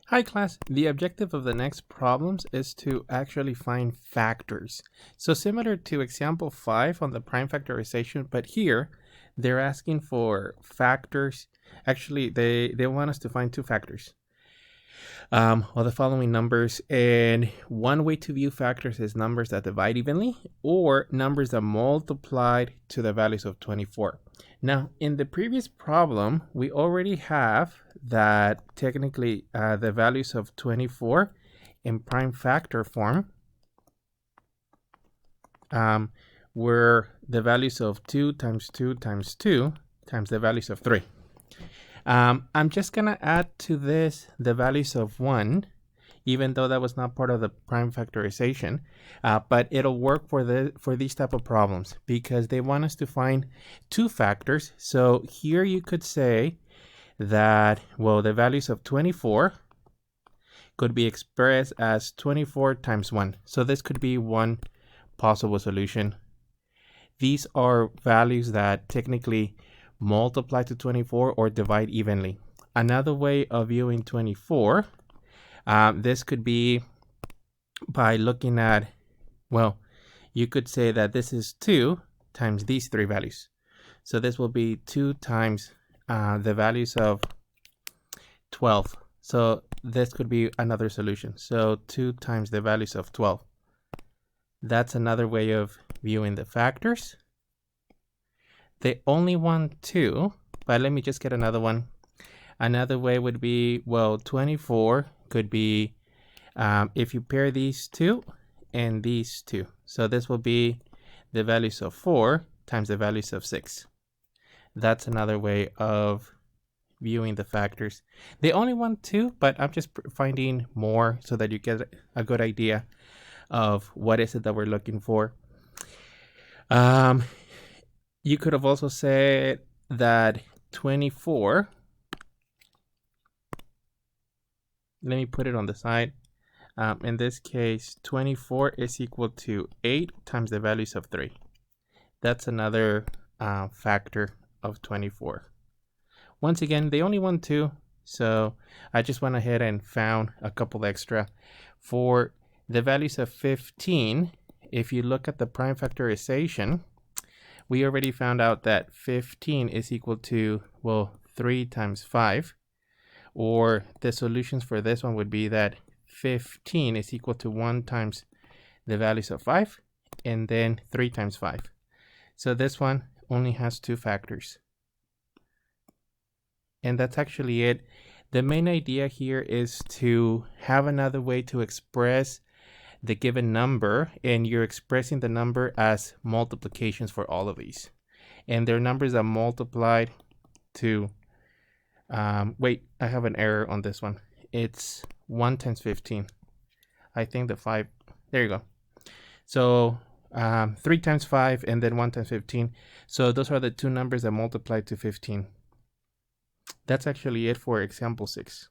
Hi class, the objective of the next problems is to actually find factors. So similar to example 5 on the prime factorization, but here they're asking for factors. Actually, they want us to find two factors of the following numbers. And one way to view factors is numbers that divide evenly or numbers that multiplied to the values of 24. Now, in the previous problem, we already have that technically the values of 24 in prime factor form were the values of 2 times 2 times 2 times the values of 3. I'm just going to add to this the values of 1, even though that was not part of the prime factorization, but it'll work for these type of problems because they want us to find two factors. So here you could say that, well, the values of 24 could be expressed as 24 times 1. So this could be one possible solution. These are values that technically multiply to 24 or divide evenly. Another way of viewing 24, this could be by looking at, well, you could say that this is 2 times these three values. So this will be 2 times the values of 12. So this could be another solution. So 2 times the values of 12. That's another way of viewing the factors. They only want 2, but let me just get another one. Another way would be, well, 24 could be if you pair these two and these two. So this will be the values of 4 times the values of 6. That's another way of viewing the factors. They only want 2, but I'm just finding more so that you get a good idea of what is it that we're looking for. You could have also said that 24, let me put it on the side. In this case, 24 is equal to 8 times the values of 3. That's another factor of 24. Once again, they only want 2, so I just went ahead and found a couple extra. For the values of 15, if you look at the prime factorization, we already found out that 15 is equal to, well, 3 times 5. Or the solutions for this one would be that 15 is equal to 1 times the values of 5, and then 3 times 5. So this one only has 2 factors. And that's actually it. The main idea here is to have another way to express the given number, and you're expressing the number as multiplications for all of these. And they're numbers that multiplied to, wait, I have an error on this one. It's 1 times 15. I think the 5, there you go. So 3 times 5 and then 1 times 15. So those are the two numbers that multiply to 15. That's actually it for example 6.